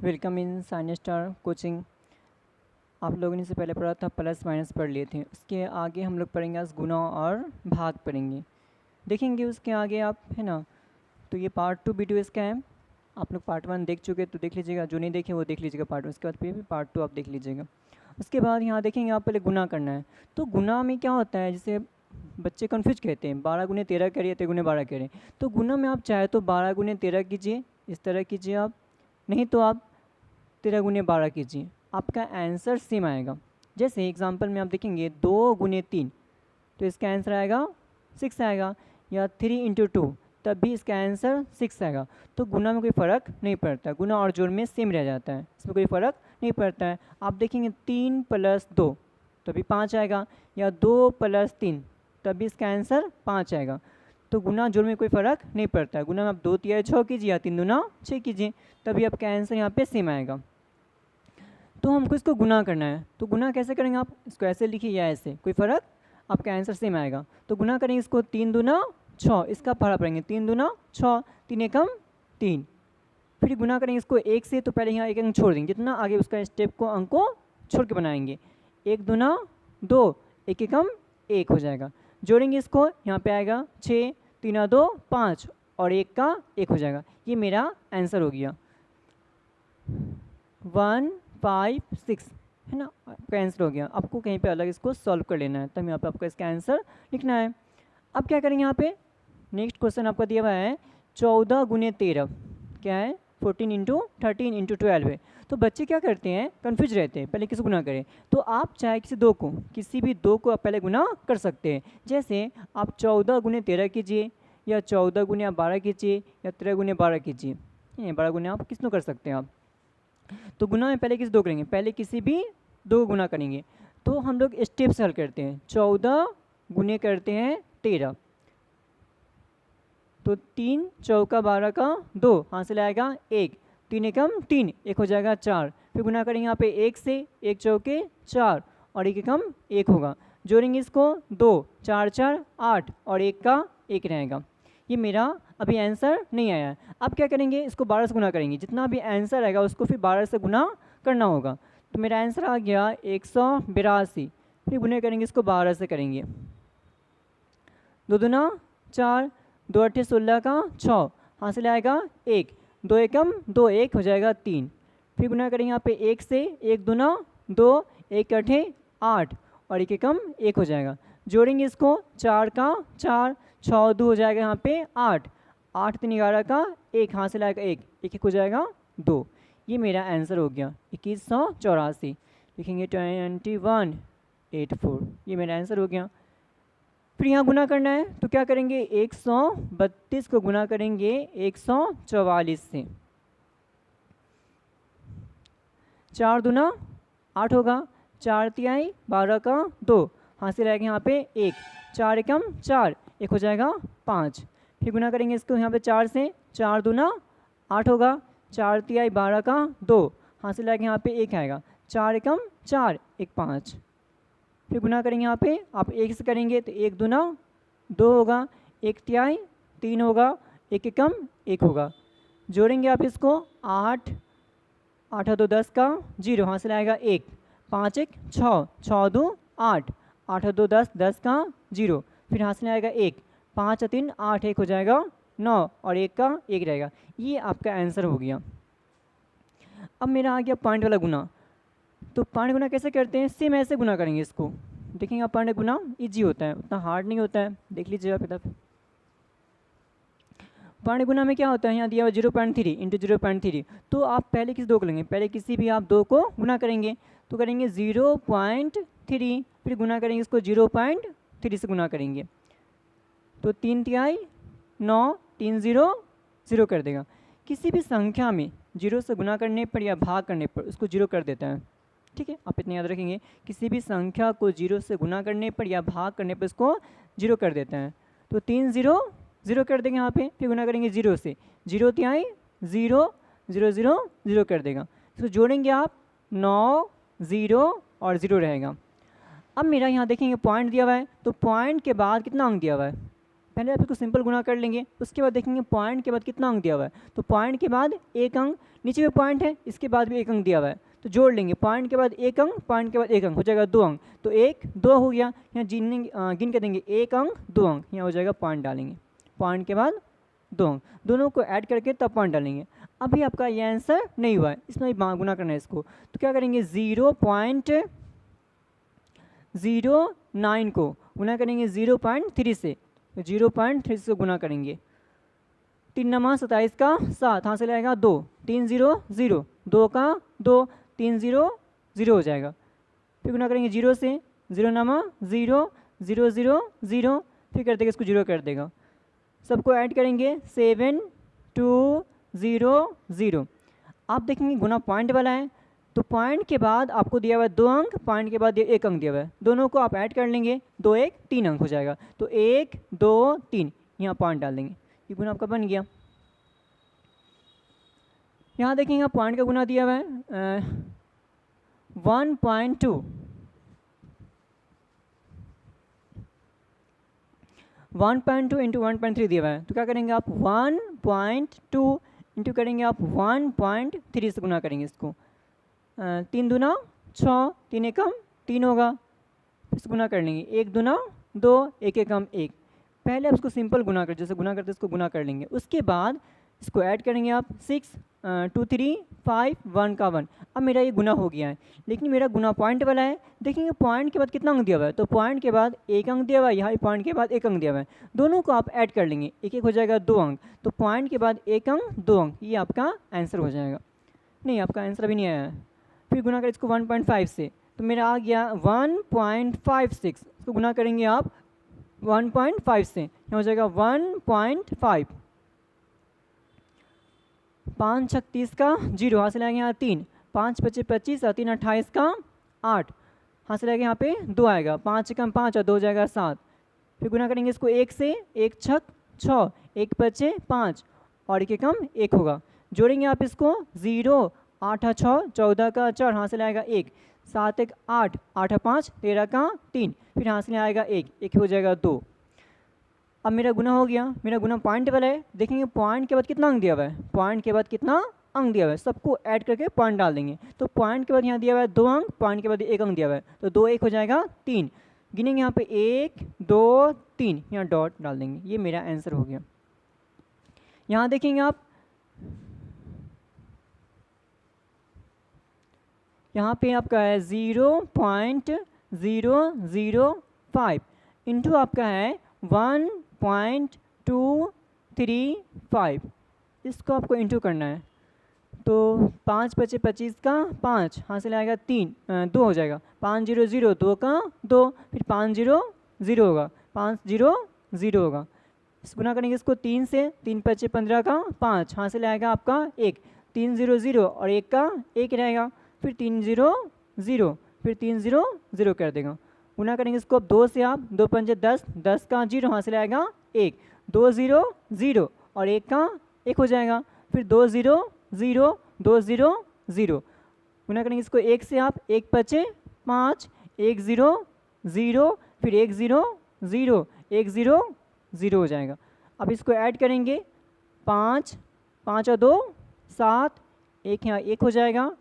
Welcome in science star coaching. आप लोगों ने इससे पहले पढ़ा था प्लस माइनस पढ़ लिए थे। उसके आगे हम लोग पढ़ेंगे आज गुना और भाग पढ़ेंगे, देखेंगे उसके आगे आप, है ना। तो ये पार्ट 2 वीडियो इसका है। आप लोग पार्ट 1 देख चुके तो देख लीजिएगा, जो नहीं देखे वो देख लीजिएगा पार्ट 1। उसके बाद फिर पार्ट 2 आप देख लीजिएगा। उसके बाद यहाँ देखेंगे आप पहले गुना करना है। तो गुना में क्या होता है, जैसे बच्चे कन्फ्यूज कहते हैं 12 गुने 13 करिए 13 गुने 12 करें। तो गुना में आप चाहे तो 12 गुने 13 कीजिए, इस तरह कीजिए आप, नहीं तो आप 13 गुने 12 कीजिए, आपका आंसर सेम आएगा। जैसे एग्जांपल में आप देखेंगे 2 गुने 3 तो इसका आंसर आएगा 6 आएगा, या 3 इंटू 2 तब भी इसका आंसर 6 आएगा। तो गुना में कोई फ़र्क नहीं पड़ता, गुना और जोड़ में सेम रह जाता है, इसमें कोई फ़र्क नहीं पड़ता है। आप देखेंगे 3 प्लस 2 तभी 5 आएगा, या 2 प्लस 3 तब भी इसका आंसर 5 आएगा। तो गुना जोड़ में कोई फ़र्क नहीं पड़ता है। गुना में आप 2 तिया 6 कीजिए या 3 दूना 6 कीजिए, तभी आपका आंसर यहाँ पे सेम आएगा। तो हमको इसको गुना करना है, तो गुना कैसे करेंगे, आप इसको ऐसे लिखिए या ऐसे, कोई फ़र्क, आपका आंसर सेम आएगा। तो गुना करेंगे इसको 3 दूना 6, इसका पढ़ा पड़ेंगे 3 दूना 6, 3 एकम 3। फिर गुना करेंगे इसको 1 से, तो पहले यहाँ एक अंक छोड़ देंगे, जितना आगे उसका स्टेप को अंक को छोड़ के बनाएंगे। 1 दूना 2, 1 एकम 1 हो जाएगा। जोड़ेंगे इसको, यहाँ पे आएगा 6, 3 2 5 और 1 का 1 हो जाएगा। ये मेरा आंसर हो गया 1 5 6, है ना, आपका आंसर हो गया। आपको कहीं पे अलग इसको सॉल्व कर लेना है, तब यहाँ पे आपका इसका आंसर लिखना है। अब क्या करेंगे, यहाँ पे नेक्स्ट क्वेश्चन आपका दिया हुआ है 14 गुने 13, क्या है 14 इंटू 13 इंटू 12 है। तो बच्चे क्या करते हैं, कन्फ्यूज रहते हैं, पहले किसी गुना करें। तो आप चाहे किसी भी दो को आप पहले गुना कर सकते हैं। जैसे आप 14 गुने 13 कीजिए, या 14 गुने आप 12 कीजिए, या 13 गुने 12 कीजिए, 12 गुने आप किसनो कर सकते हैं आप। तो गुना में पहले किसी दो करेंगे, पहले किसी भी दो को गुना करेंगे। तो हम लोग स्टेप से हल करते हैं। 14 गुने करते हैं 13, तो 3 चौका 12 का 2, हासिल आएगा 1, 3 एकम 3, 1 हो जाएगा 4। फिर गुना करेंगे यहाँ पे 1 से, 1 चौके 4 और 1 एकम 1 होगा। जोड़ेंगे इसको 2 4 4 8 और 1 का 1 रहेगा। ये मेरा अभी आंसर नहीं आया है। अब क्या करेंगे, इसको 12 से गुना करेंगे, जितना भी आंसर आएगा उसको फिर 12 से गुना करना होगा। तो मेरा आंसर आ गया 182। फिर गुने करेंगे, इसको 12 से करेंगे, 2 दूना 4, 2 अट्ठे 16 का 6, हासिल आएगा 1, 2 एकम 2, 1 हो जाएगा 3। फिर गुना करेंगे यहाँ पे 1 से, 1 दूना 2, 1 अट्ठे 8 और 1 एकम 1 हो जाएगा। जोड़ेंगे इसको 4 का 4, 6 2 हो जाएगा यहाँ पे 8, 8 3 11 का 1, हासिल आएगा 1, 1 1 हो जाएगा 2। ये मेरा आंसर हो गया 2184। लिखेंगे 2184, ये मेरा आंसर हो गया। फिर यहाँ गुना करना है, तो क्या करेंगे, 132 को गुना करेंगे 144 से, 4 दूना 8 होगा, 4 तिहाई 12 का 2, हासिल आएगा यहाँ पे 1, 4 एकम 4, 1 हो जाएगा 5। फिर गुना करेंगे इसको यहाँ पे 4 से, 4 दूना 8 होगा, 4 तिहाई 12 का 2, हासिल आएगा यहाँ पे 1 आएगा, 4 एकम 4, 1 5। फिर गुना करेंगे यहाँ पे, आप 1 से करेंगे तो 1 दूना 2 होगा, 1 तिहाई 3 होगा, 1 एकम 1 होगा। जोड़ेंगे आप इसको 8 8 2 10 का 0, हासिल आएगा 1, 5 1 6, 6 2 8, 8 2 10, 10 का 0, फिर हासिल आएगा 1, 5 3 8, 1 हो जाएगा 9 और 1 का 1 रहेगा। ये आपका आंसर हो गया। अब मेरा आ गया पॉइंट वाला गुना। तो पॉइंट गुना कैसे करते हैं, सेम ऐसे गुना करेंगे इसको। देखेंगे आप, पॉइंट गुना इजी होता है, उतना हार्ड नहीं होता है, देख लीजिए आप इधर। पॉइंट गुना में क्या होता है, यहाँ दिया हुआ 0.3 इंटू 0.3। तो आप पहले किसी दो को लेंगे, पहले किसी भी आप दो को गुना करेंगे, तो करेंगे 0.3, फिर गुना करेंगे इसको 0.3 से गुना करेंगे, तो 3 तिहाई 9, 3 0 0 कर देगा। किसी भी संख्या में 0 से गुना करने पर या भाग करने पर उसको 0 कर देता है, ठीक है, आप इतना याद रखेंगे। किसी भी संख्या को 0 से गुना करने पर या भाग करने पर उसको 0 कर देता है। तो 3 0 0 कर देंगे यहाँ पे, फिर गुना करेंगे 0 से, 0 तिहाई 0 0 0 0 कर देगा। तो जोड़ेंगे आप 9 0 और 0 रहेगा। अब मेरा यहाँ देखेंगे पॉइंट दिया हुआ है, तो पॉइंट के बाद कितना अंक दिया हुआ है, पहले आप इसको सिंपल गुना कर लेंगे, उसके बाद देखेंगे पॉइंट के बाद कितना अंक दिया हुआ है, तो पॉइंट के बाद एक अंक, नीचे में पॉइंट है इसके बाद भी एक अंक दिया हुआ है, तो जोड़ लेंगे पॉइंट के बाद एक अंक, पॉइंट के बाद एक अंक, हो जाएगा 2 अंक, तो 1 2 हो गया। यहाँ गिन के देंगे 1 अंक 2 अंक, यहाँ हो जाएगा पॉइंट डालेंगे, पॉइंट के बाद 2 अंक, दोनों को ऐड करके तब पॉइंट डालेंगे। अभी आपका ये आंसर नहीं हुआ है, इसमें गुना करना है इसको, तो क्या करेंगे 0.09 को गुना करेंगे 0.3 से, 0.3 से गुना करेंगे, 3 नमा 27 का 7, यहाँ से लगेगा 2, 3 0 0, 2 का 2, 3 0 0 हो जाएगा। फिर गुना करेंगे 0 से, 0 नमा 0 0 0 0, फिर कर देगा इसको 0 कर देगा, सबको ऐड करेंगे 7 2 0 0। आप देखेंगे गुना पॉइंट वाला है, तो पॉइंट के बाद आपको दिया हुआ है 2 अंक, पॉइंट के बाद 1 अंक दिया हुआ है, दोनों को आप ऐड कर लेंगे, 2 1 3 अंक हो जाएगा, तो 1 2 3, यहाँ पॉइंट डाल देंगे, ये गुना आपका बन गया। यहाँ देखेंगे पॉइंट का गुना दिया हुआ है 1.2, 1.2 इंटू 1.3 दिया हुआ है, तो क्या करेंगे आप 1.2 इंटू करेंगे आप 1.3 से गुना करेंगे इसको, 3 दूना 6, 3 एकम 3 होगा, इसको गुना कर लेंगे, 1 दूना 2, 1 एकम 1। पहले आप इसको सिंपल गुना कर, जैसे गुना करते इसको गुना कर लेंगे, उसके बाद इसको ऐड करेंगे आप 6 2 3 5 1 का 1। अब मेरा ये गुना हो गया है, लेकिन मेरा गुना पॉइंट वाला है, देखेंगे पॉइंट के बाद कितना अंक दिया हुआ है, तो पॉइंट के बाद 1 अंक दिया हुआ है, यहाँ पॉइंट के बाद 1 अंक दिया हुआ है, दोनों को आप ऐड कर लेंगे, 1 1 हो जाएगा 2 अंक, तो पॉइंट के बाद 1 अंक 2 अंक, ये आपका आंसर हो जाएगा। नहीं, आपका आंसर अभी नहीं आया है। फिर गुना करें इसको 1.5 से, तो मेरा आ गया 1.56, इसको गुना करेंगे आप 1.5 से, यहाँ हो जाएगा 1.5, 5 36 का 0, हासिल आएगा यहाँ 3, 5 25 25 और 3 28 का 8, हासिल आएगा यहाँ पे 2 आएगा, 5 कम 5 और 2 हो जाएगा 7। फिर गुना करेंगे इसको 1 से, 1 छक 6, 1 बचे 5 और 1 कम 1 होगा, जोड़ेंगे आप इसको 0 8 6 14 का 4, हासिल आएगा 1, 7 1 8, 8 5 13 का 3, फिर हासिल आएगा 1, 1 हो जाएगा 2। अब मेरा गुना हो गया, मेरा गुना पॉइंट वाला है, देखेंगे पॉइंट के बाद कितना अंक दिया हुआ है, पॉइंट के बाद कितना अंक दिया हुआ है, सबको ऐड करके पॉइंट डाल देंगे, तो पॉइंट के बाद यहाँ दिया हुआ है 2 अंक, पॉइंट के बाद 1 अंक दिया हुआ है, तो 2 1 हो जाएगा 3, गिनेंगे यहाँ पे 1 2 3, यहाँ डॉट डाल देंगे, ये मेरा आंसर हो गया। यहाँ देखेंगे आप, यहाँ पे आपका है 0.005 इंटू आपका है 1.235, इसको आपको इंटू करना है, तो 5 25 25 का 5, हासिल आएगा 3 2 हो जाएगा, 5 0 0 2 का 2, फिर 5 0 0 होगा, 5 0 0 होगा, इस गुना करेंगे इसको 3 से, 3 25 15 का 5, हासिल आएगा आपका 1, 3 0 0 और 1 का 1 रहेगा, फिर 3 0 0, फिर 3 0 0 कर देगा, गुना करेंगे इसको 2 से आप, 2 5 10, 10 का 0 हासिल आएगा 1, 2 0 0 और 1 का 1 हो जाएगा, फिर 2 0 0 2 0 0, गुना करेंगे इसको 1 से आप, 1 बचे 5, 1 0 0, फिर 1 0 0 1 0 0 हो जाएगा। अब इसको ऐड करेंगे 5 5 और 2 7, 1 यहाँ 1 हो जाएगा,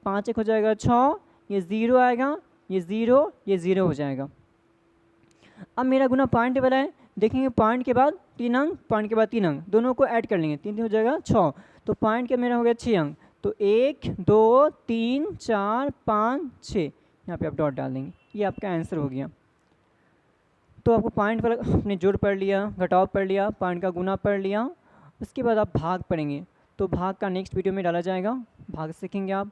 5 1 हो जाएगा 6, ये 0 आएगा, ये 0 ये 0 हो जाएगा। अब मेरा गुना पॉइंट वाला है, देखेंगे पॉइंट के बाद 3 अंक, पॉइंट के बाद 3 अंक, दोनों को ऐड कर लेंगे, 3 हो जाएगा 6, तो पॉइंट के मेरा हो गया 6 अंक, तो 1 2 3 4 5 6, यहाँ पे आप डॉट डाल देंगे, ये आपका आंसर हो गया। तो आपको पॉइंट वाला आपने जोड़ पढ़ लिया, घटाव पढ़ लिया, पॉइंट का गुना पढ़ लिया, उसके बाद आप भाग पढ़ेंगे, तो भाग का नेक्स्ट वीडियो में डाला जाएगा, भाग सीखेंगे आप।